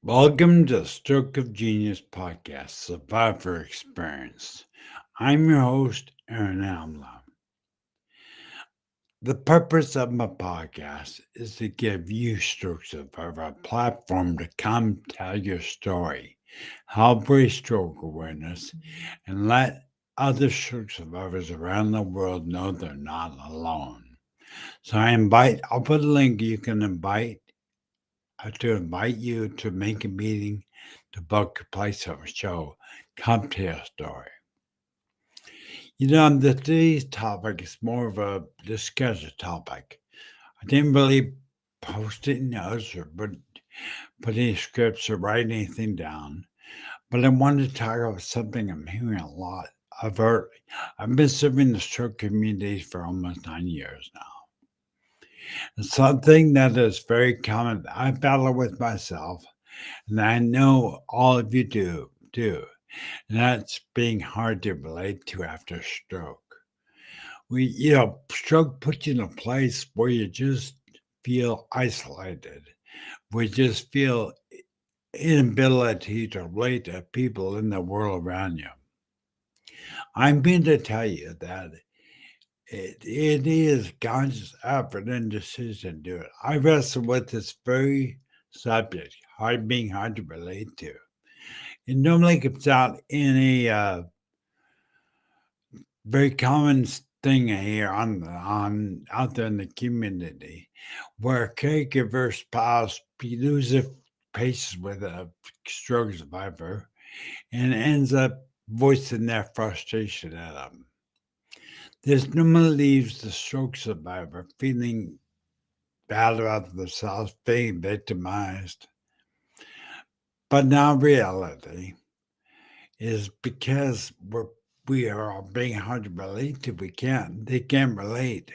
Welcome to Stroke of Genius Podcast, Survivor Experience. I'm your host, Aaron Avila. The purpose of my podcast is to give you, Stroke Survivor, a platform to come tell your story, help raise stroke awareness, and let other stroke survivors around the world know they're not alone. So I'll put a link you can invite you to make a meeting to book a place on a show. Come tell your story. Today's topic is more of a discussion topic. I didn't really post any notes or put any scripts or write anything down, but I wanted to talk about something I'm hearing a lot. I've been serving the stroke community for almost 9 years now. And something that is very common, I battle with myself, and I know all of you do. And that's being hard to relate to after stroke. Stroke puts you in a place where you just feel isolated. We just feel inability to relate to people in the world around you. I'm here to tell you that it is God's effort and decision to do it. I wrestle with this very subject, being hard to relate to. It normally comes out in a very common thing here on out there in the community, where a caregiver spouse loses patience with a stroke survivor and ends up voicing their frustration at them. This normally leaves the stroke survivor feeling bad about themselves, being victimized. But now reality is because we are all being hard to relate to, they can't relate.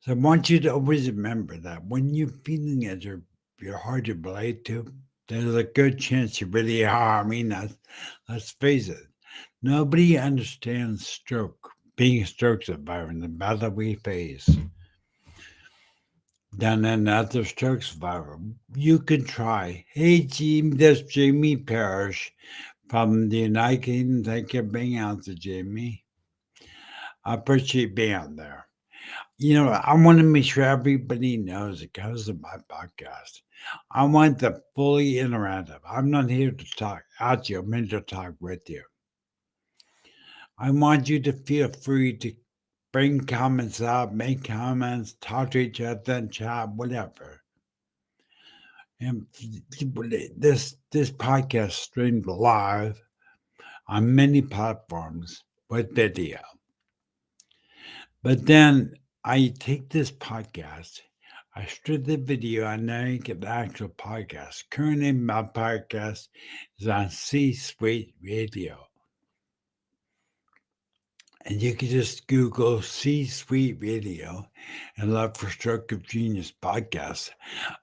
So I want you to always remember that when you're feeling that you're hard to relate to, there's a good chance you really are. I mean, let's face it. Nobody understands being a stroke survivor, and the battle we face. Than another stroke survivor. You can try. Hey, Jim, that's Jamie Parrish from the United Kingdom. Thank you for being out there, Jamie. I appreciate being out there. I want to make sure everybody knows it goes to my podcast. I want the fully interactive. I'm not here to talk at you. I'm here to talk with you. I want you to feel free to bring comments up, make comments, talk to each other, and chat, whatever. And this podcast streamed live on many platforms with video. But then I take this podcast, I strip the video, and then I get the actual podcast. Currently, my podcast is on C-Suite Radio. And you can just Google C-Suite Radio and look for Stroke of Genius podcast.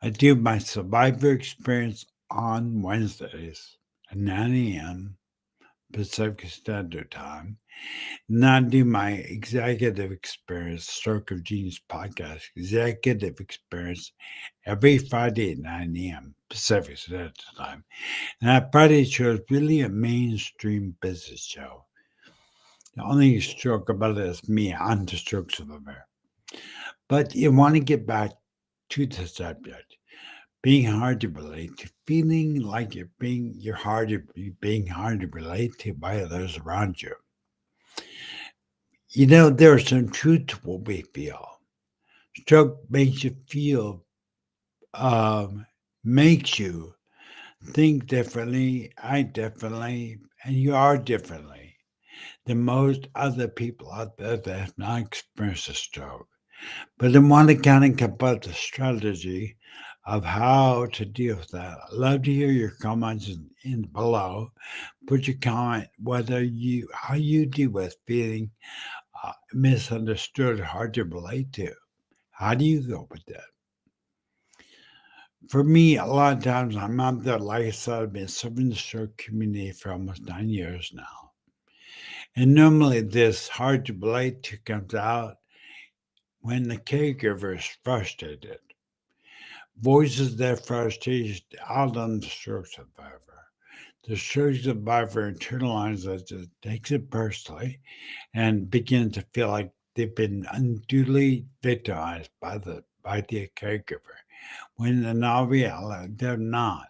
I do my Survivor Experience on Wednesdays at 9 a.m. Pacific Standard Time. And I do my Executive Experience, Stroke of Genius podcast, Executive Experience, every Friday at 9 a.m. Pacific Standard Time. And that Friday show is really a mainstream business show. The only stroke about it is me. I'm the stroke survivor. But you want to get back to the subject. Being hard to relate to, feeling like you're being hard to relate to by others around you. There's some truth to what we feel. Stroke makes you feel, makes you think differently, act differently, and you are differently than most other people out there that have not experienced a stroke. But I want to kind of come up with a strategy of how to deal with that. I'd love to hear your comments in below. Put your comment whether you how you deal with feeling misunderstood, hard to relate to. How do you go with that? For me, a lot of times I'm out there, like I said, I've been serving the stroke community for almost 9 years now. And normally this hard to relate to comes out when the caregiver is frustrated, voices their frustration out on the stroke survivor. The stroke survivor internalizes it, takes it personally, and begins to feel like they've been unduly victimized by the caregiver, when in all reality they're not.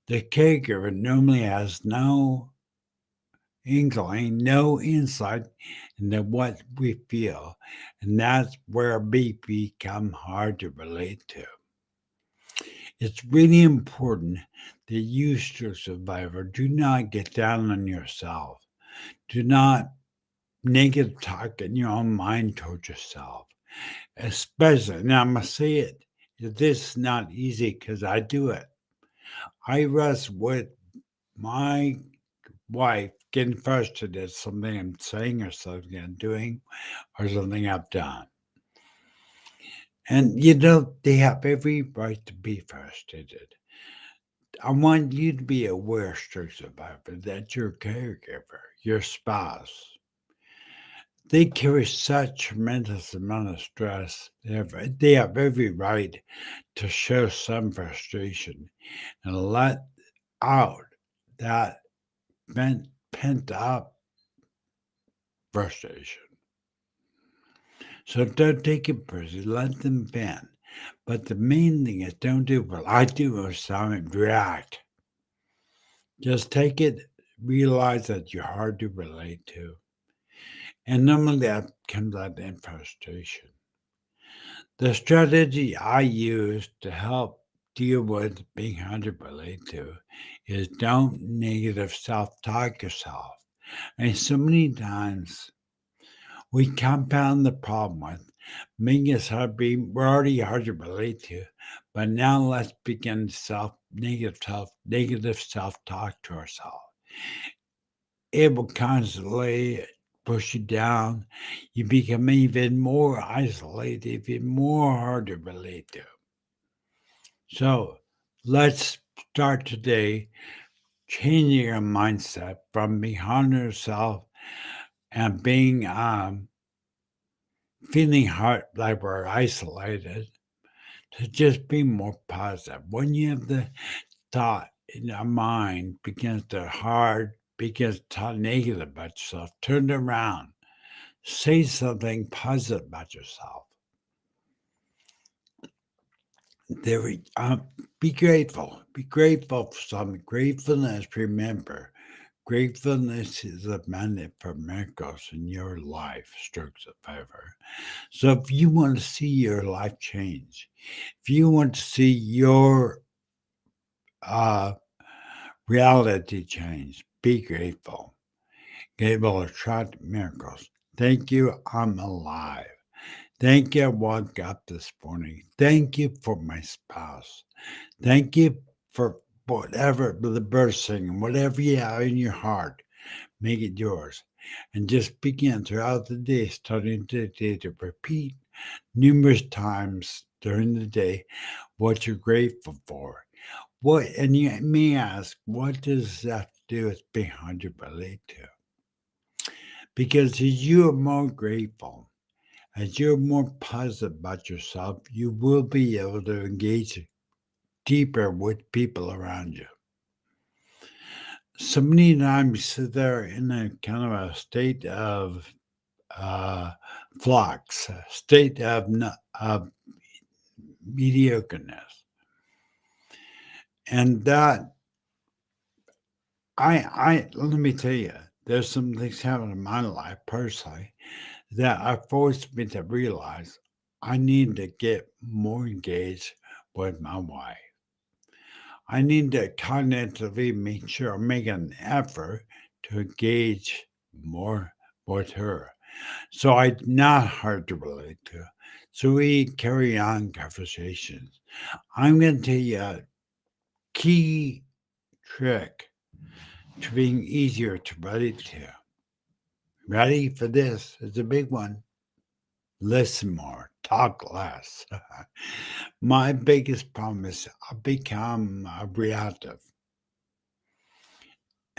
The caregiver normally has no inkling, no insight into what we feel, and that's where we become hard to relate to. It's really important that you, stroke survivor, do not get down on yourself. Do not negative talk in your own mind towards yourself. Especially, now I'm going to say it, this is not easy because I do it. I rest with my wife getting frustrated at something I'm saying or something I'm doing or something I've done. And they have every right to be frustrated. I want you to be aware, stroke survivor, that your caregiver, your spouse, they carry such tremendous amount of stress. They have every right to show some frustration and let out that pent up frustration. So don't take it personally. Let them vent. But the main thing is don't do what I do most time and react. Just take it, realize that you're hard to relate to. And normally that comes out in frustration. The strategy I use to help deal with being hard to relate to is don't negative self talk yourself. And so many times we compound the problem with making us we're already hard to relate to, but now let's begin negative self talk to ourselves. It will constantly push you down. You become even more isolated, even more hard to relate to. So let's start today changing our mindset from being hard on yourself and being feeling hard like we're isolated to just be more positive. When you have the thought in your mind begins to talk negative about yourself, turn it around. Say something positive about yourself. There, be grateful. Be grateful for something. Gratefulness, remember, gratefulness is a magnet for miracles in your life, stroke survivor. So if you want to see your life change, if you want to see your uh, reality change, be grateful. Grateful attract miracles. Thank you, I'm alive. Thank you, I woke up this morning. Thank you for my spouse. Thank you for whatever the bird singing, whatever you have in your heart, make it yours. And just begin throughout the day, starting today, to repeat numerous times during the day what you're grateful for. And you may ask, what does that have to do with being hard to relate to? Because as you are more grateful, as you're more positive about yourself, you will be able to engage deeper with people around you. So many times you sit there in a kind of a state of flux, a state of mediocreness. And that, let me tell you, there's some things happening in my life personally that are forced me to realize I need to get more engaged with my wife. I need to cognitively make an effort to engage more with her. So I'm not hard to relate to. So we carry on conversations. I'm going to tell you a key trick to being easier to relate to. Ready for this? It's a big one. Listen more, talk less. My biggest problem is I become reactive.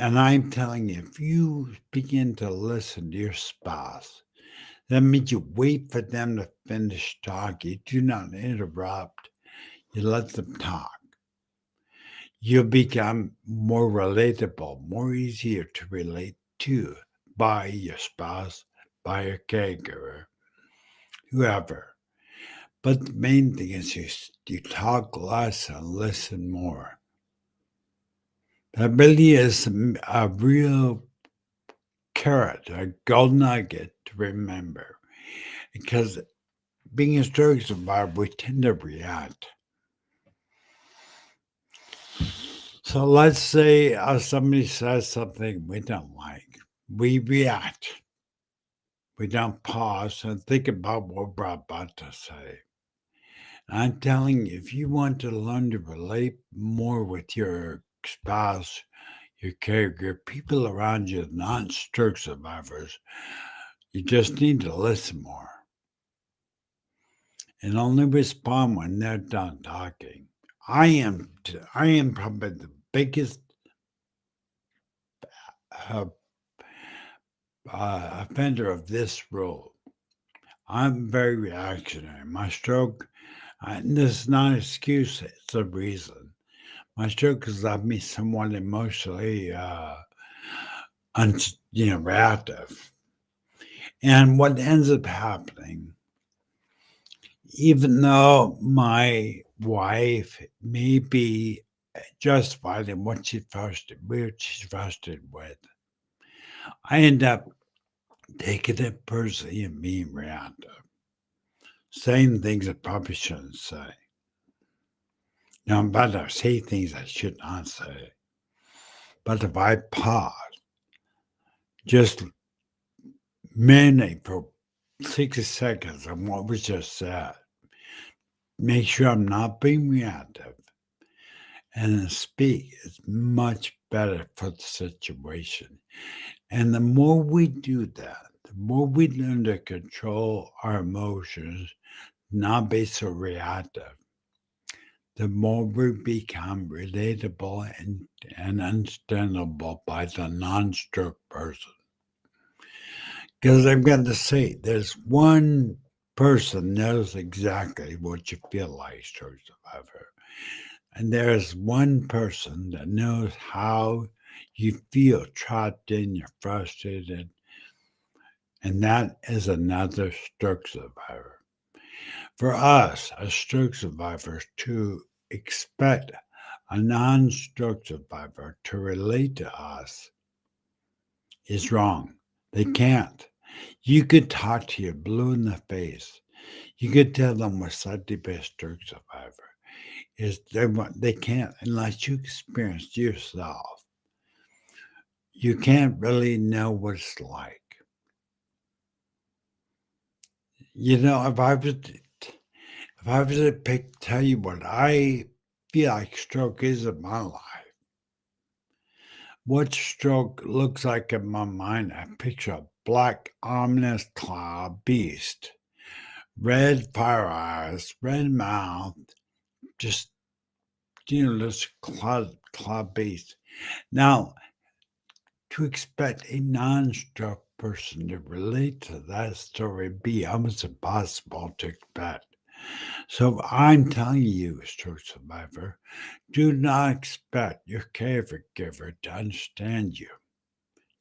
And I'm telling you, if you begin to listen to your spouse, that means you wait for them to finish talking. You do not interrupt. You let them talk. You become more relatable, more easier to relate to by your spouse, by your caregiver, whoever. But the main thing is you talk less and listen more. That really is a real carrot, a gold nugget to remember. Because being a stroke survivor, we tend to react. So let's say somebody says something we don't like. We react. We don't pause and think about what we're about to say. I'm telling you, if you want to learn to relate more with your spouse, your caregiver, people around you, non stroke survivors, you just need to listen more and only respond when they're done talking. I am probably the biggest uh, offender of this rule. I'm very reactionary. My stroke, and this is not an excuse, it's a reason. My stroke has left me somewhat emotionally, reactive. And what ends up happening, even though my wife may be justified in what she's frustrated with, I end up taking it personally and being reactive, saying things I probably shouldn't say. Now, I'm about to say things I should not say. But if I pause, just marinate for 60 seconds on what was just said, make sure I'm not being reactive, and then speak, it's much better for the situation. And the more we do that, the more we learn to control our emotions, not be so reactive, the more we become relatable and understandable by the non stroke person. Because I'm going to say, there's one person knows exactly what you feel like, stroke survivor. And there's one person that knows how you feel trapped in, you're frustrated, and that is another stroke survivor. For us, as stroke survivors, to expect a non stroke survivor to relate to us is wrong. They can't. You could talk to you blue in the face. You could tell them we're slightly best stroke survivor. They can't unless you experience yourself. You can't really know what it's like. You know, if I was to tell you what I feel like stroke is in my life, what stroke looks like in my mind, I picture a black, ominous cloud beast, red fire eyes, red mouth, just, this cloud beast. Now, to expect a non stroke person to relate to that story be almost impossible to expect. So I'm telling you, stroke survivor, do not expect your caregiver to understand you,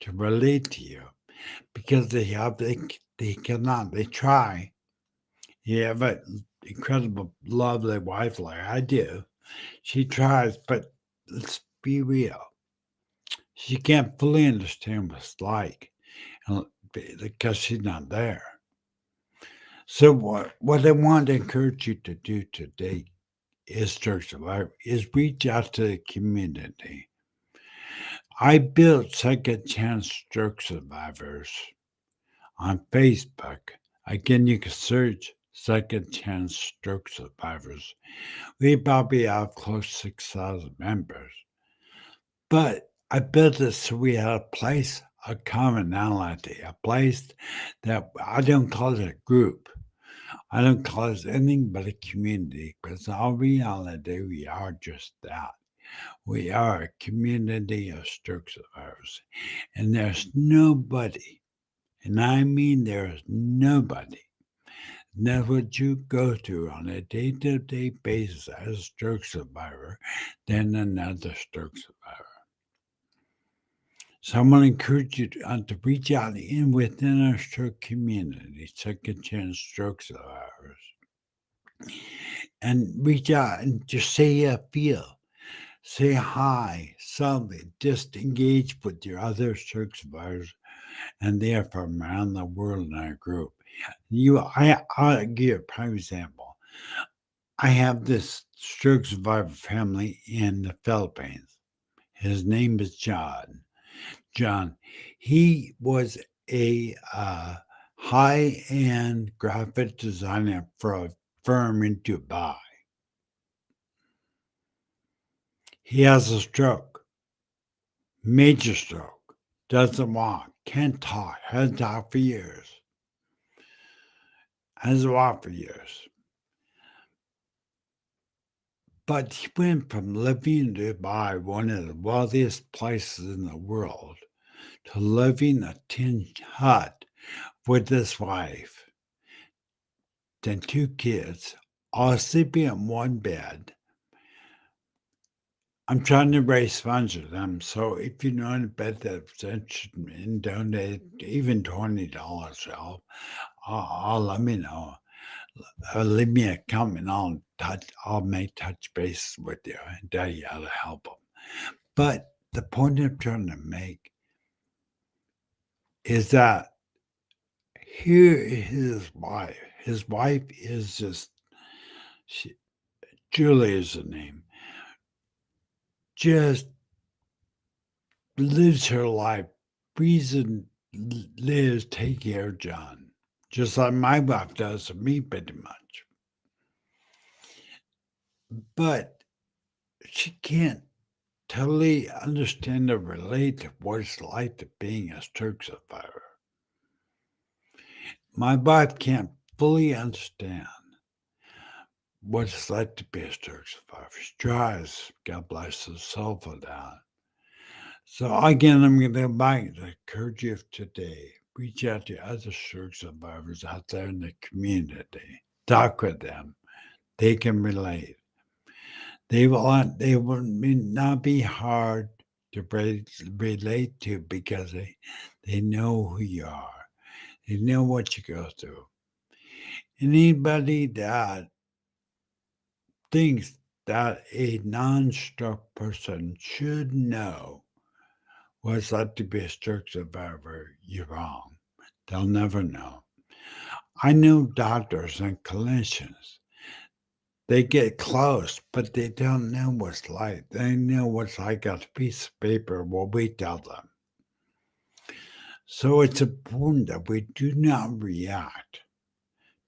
to relate to you, because they cannot. They try. You have an incredible, lovely wife like I do. She tries, but let's be real. She can't fully understand what it's like because she's not there. So what I want to encourage you to do today is stroke survivor is reach out to the community. I built second chance stroke survivors On Facebook, again, you can search Second Chance Stroke Survivors. We probably have close to 6,000 members. But I built it so we had a place, a commonality, a place that I don't call it a group. I don't call it anything but a community because in reality, we are just that. We are a community of stroke survivors. And there's nobody, and I mean there's nobody, that's what you go through on a day-to-day basis as a stroke survivor than another stroke survivor. So I'm going to encourage you to reach out in within our stroke community, second chance stroke survivors, and reach out and just say how you feel. Say hi, something. Just engage with your other stroke survivors, and they are from around the world in our group. I'll give you a prime example. I have this stroke survivor family in the Philippines. His name is John. John, he was a high-end graphic designer for a firm in Dubai. He has a stroke, major stroke, doesn't walk, can't talk, hasn't talked for years, hasn't walked for years. But he went from living in Dubai, one of the wealthiest places in the world, to living in a tin hut with his wife, then 2 kids, all sleeping in one bed. I'm trying to raise funds for them, so if you know anybody that's interested in donate even $20, I'll let me know. Leave me a comment. I'll make touch base with you and tell you how to help them. But the point I'm trying to make is that here is his wife. His wife is just Julie is the name. Just lives her life, breathes and lives, take care of John, just like my wife does for me, pretty much. But she can't totally understand or relate to what it's like to being a stroke survivor. My wife can't fully understand what it's like to be a stroke survivor. She tries, God bless her soul for that. So again, I'm going to invite to encourage you today. Reach out to other stroke survivors out there in the community. Talk with them. They can relate. They will not be hard to relate to because they know who you are. They know what you go through. Anybody that thinks that a non-stroke person should know what it's like to be a stroke survivor, you're wrong. They'll never know. I know doctors and clinicians. They get close, but they don't know what's like. They know what's like on a piece of paper, what we tell them. So it's important that we do not react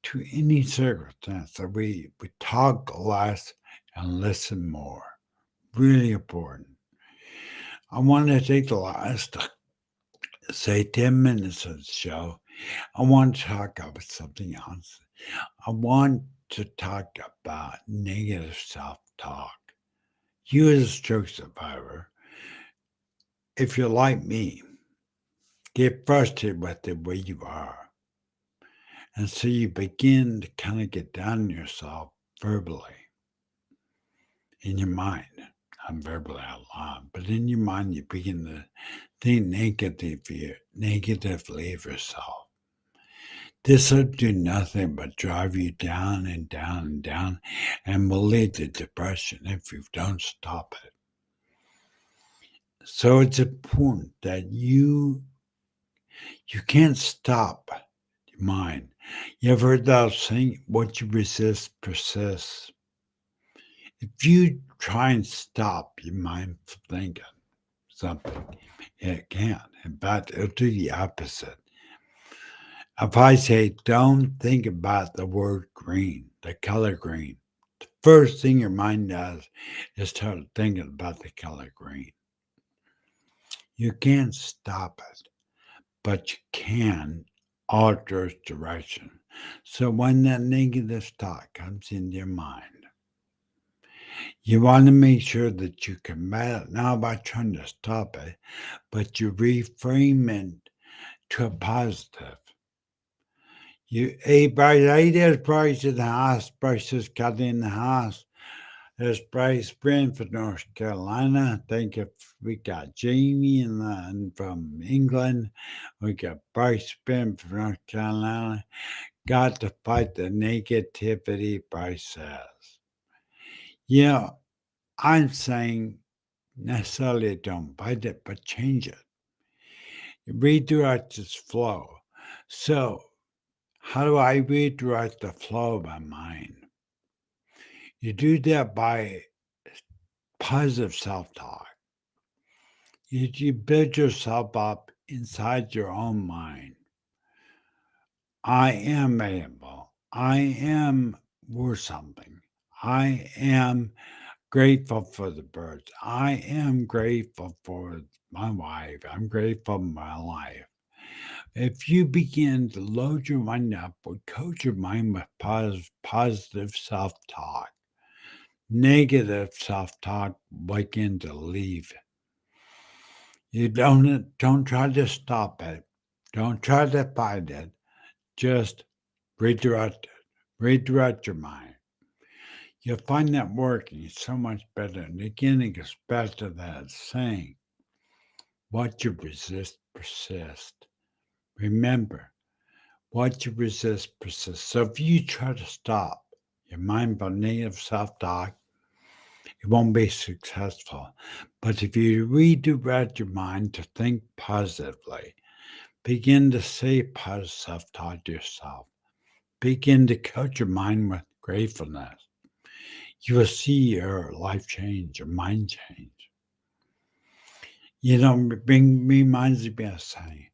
to any circumstance, that we talk less and listen more. Really important. I want to take the last, say, 10 minutes of the show. I want to talk about something else. I want to talk about negative self talk. You, as a stroke survivor, if you're like me, get frustrated with the way you are. And so you begin to kind of get down on yourself verbally in your mind. I'm verbally out loud, but in your mind, you begin to think negatively of yourself. This will do nothing but drive you down and down and down and will lead to depression if you don't stop it. So it's important that you can't stop your mind. You ever heard that saying, what you resist persists? If you try and stop your mind from thinking something, it can't. In fact, it'll do the opposite. If I say, don't think about the word green, the color green, the first thing your mind does is start thinking about the color green. You can't stop it, but you can alter its direction. So when that negative thought comes into your mind, you want to make sure that you combat it not by trying to stop it, but you reframe it to a positive. Hey, Bryce, hey, there's Bryce in the house. Bryce is got in the house. There's Bryce Brantford, North Carolina. Think if we got Jamie and from England. We got Bryce Brantford, North Carolina. Got to fight the negativity, Bryce says. You know, I'm saying necessarily don't fight it, but change it. Redirect its flow. So, how do I redirect the flow of my mind? You do that by positive self talk. You build yourself up inside your own mind. I am able. I am worth something. I am grateful for the birds. I am grateful for my wife. I'm grateful for my life. If you begin to load your mind up or coach your mind with positive self talk, negative self talk begin to leave. You don't try to stop it. Don't try to fight it. Just redirect it. Redirect your mind. You'll find that working so much better. And again, it gets back to that saying, what you resist persists. Remember, what you resist persists. So if you try to stop your mind by negative self-talk, it won't be successful. But if you redirect your mind to think positively, begin to say positive self-talk to yourself, begin to coach your mind with gratefulness, you will see your life change, your mind change. Reminds me of saying,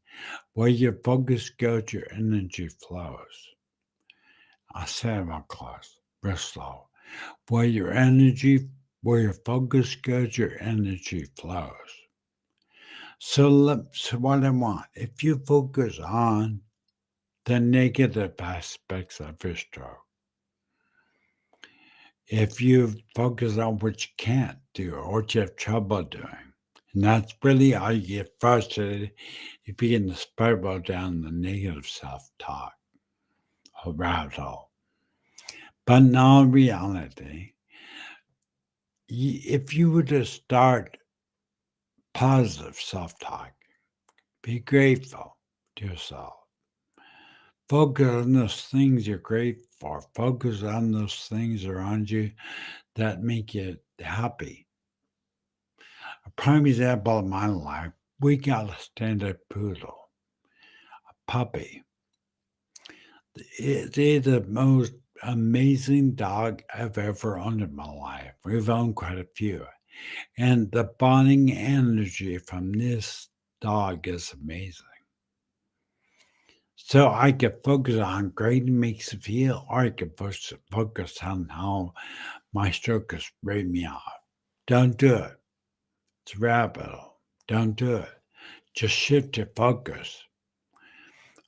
where your focus goes, your energy flows. I say it real close, real slow. Where your focus goes, your energy flows. So what I want, if you focus on the negative aspects of your stroke, if you focus on what you can't do or what you have trouble doing, and that's really how you get frustrated, you begin to spiral down the negative self-talk or rabbit hole. But in all reality, if you were to start positive self-talk, be grateful to yourself. Focus on those things you're grateful for. Focus on those things around you that make you happy. A prime example of my life, we got a standard poodle, a puppy. They're the most amazing dog I've ever owned in my life. We've owned quite a few. And the bonding energy from this dog is amazing. So I could focus on how great it makes me feel, or I could focus on how my stroke has raised me off. Don't do it. It's a rabbit hole. Don't do it. Just shift your focus.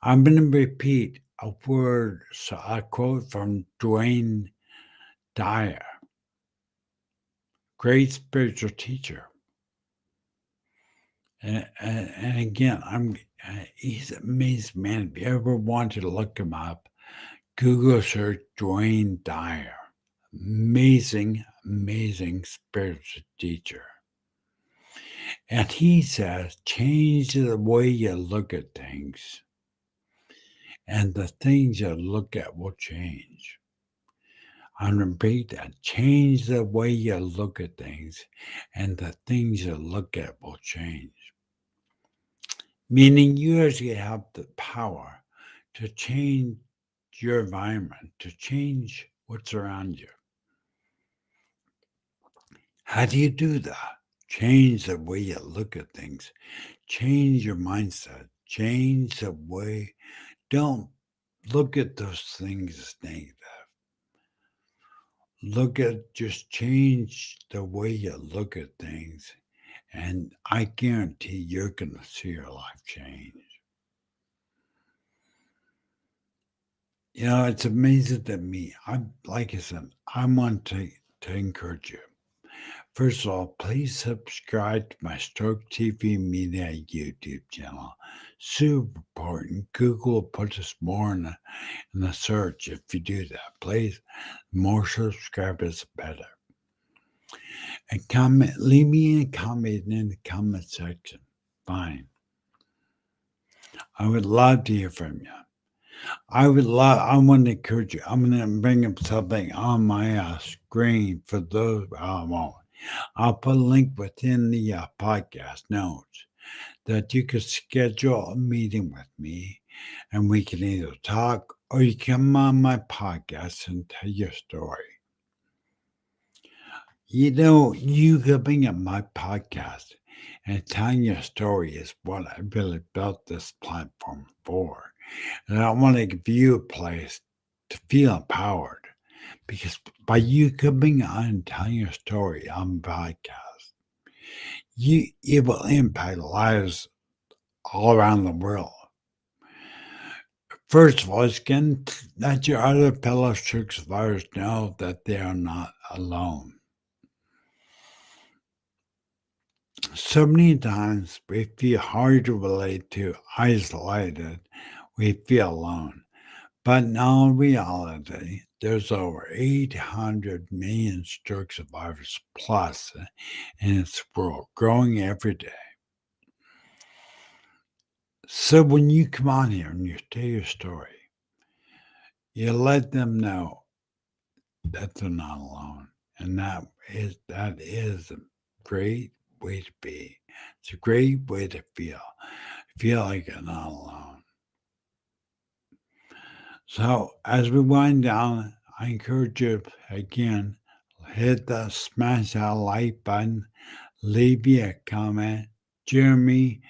I'm going to repeat a quote from Dwayne Dyer, great spiritual teacher. And again, he's an amazing man. If you ever wanted to look him up, Google search Dwayne Dyer. Amazing, amazing spiritual teacher. And he says, change the way you look at things, and the things you look at will change. I repeat that. Change the way you look at things, and the things you look at will change. Meaning you actually have the power to change your environment, to change what's around you. How do you do that? Change the way you look at things, change your mindset, change the way Don't look at those things as negative. Just change the way you look at things, and I guarantee you're going to see your life change. It's amazing to me. Like I said, I want to encourage you. First of all, please subscribe to my Stroke TV Media YouTube channel. Super important. Google will put us more in the search if you do that. Please, more subscribers, better. And comment, leave me a comment in the comment section. Fine. I would love to hear from you. I want to encourage you. I'm going to bring up something on my screen for those. I'll put a link within the podcast notes that you could schedule a meeting with me and we can either talk or you come on my podcast and tell your story. You coming on my podcast and telling your story is what I really built this platform for. And I want to give you a place to feel empowered because by you coming on and telling your story on the podcast, it will impact lives all around the world. First of all, it's getting that your other fellow stroke survivors know that they are not alone. So many times we feel hard to relate to, isolated, we feel alone. But in all reality, there's over 800 million stroke survivors plus in this world, growing every day. So when you come on here and you tell your story, you let them know that they're not alone. And that is a great way to be. It's a great way to feel like you're not alone. So as we wind down, I encourage you again, smash that like button, leave me a comment. Jamie,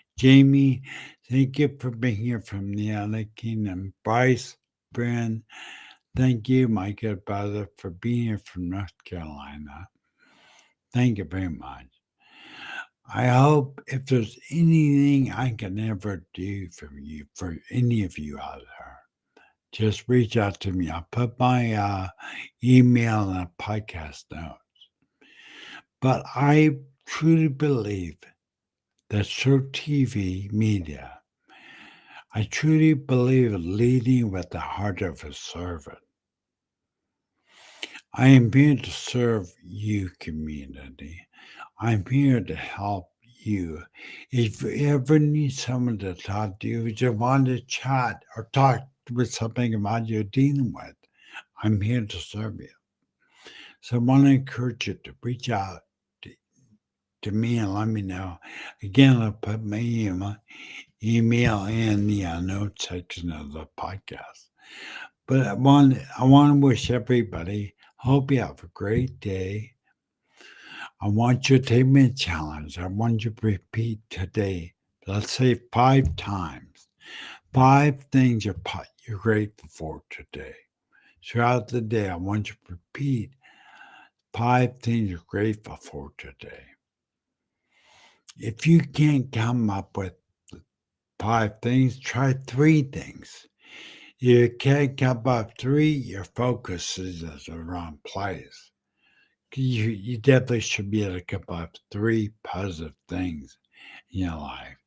thank you for being here from the United Kingdom. Bryce, Bryn, thank you, my good brother, for being here from North Carolina. Thank you very much. I hope if there's anything I can ever do for any of you out there, just reach out to me. I'll put my email in the podcast notes. But I truly believe that Stroke TV media, I truly believe in leading with the heart of a servant. I am here to serve you, community. I'm here to help you. If you ever need someone to talk to you, if you want to chat or talk with something about you're dealing with, I'm here to serve you. So I want to encourage you to reach out to me and let me know. Again, I'll put my email in the note section of the podcast. But I want to wish everybody, hope you have a great day. I want you to take me a challenge. I want you to repeat today, let's say 5 times, 5 things you're grateful for today. Throughout the day, I want you to repeat 5 things you're grateful for today. If you can't come up with 5 things, try 3 things. You can't come up 3, your focus is in the wrong place. You definitely should be able to come up 3 positive things in your life.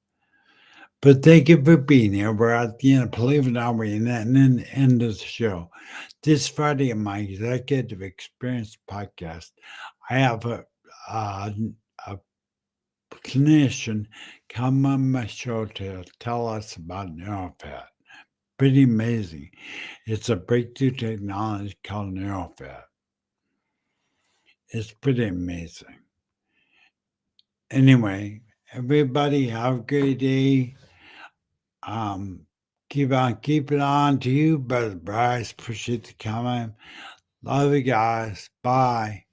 But thank you for being here. We're at the end, believe it or not, we're in the end of the show. This Friday in my Executive Experience podcast, I have a clinician come on my show to tell us about neurofat. Pretty amazing. It's a breakthrough technology called neurofat. It's pretty amazing. Anyway, everybody have a great day. Keep it on to you, Brother Bryce. Appreciate the comment. Love you guys. Bye.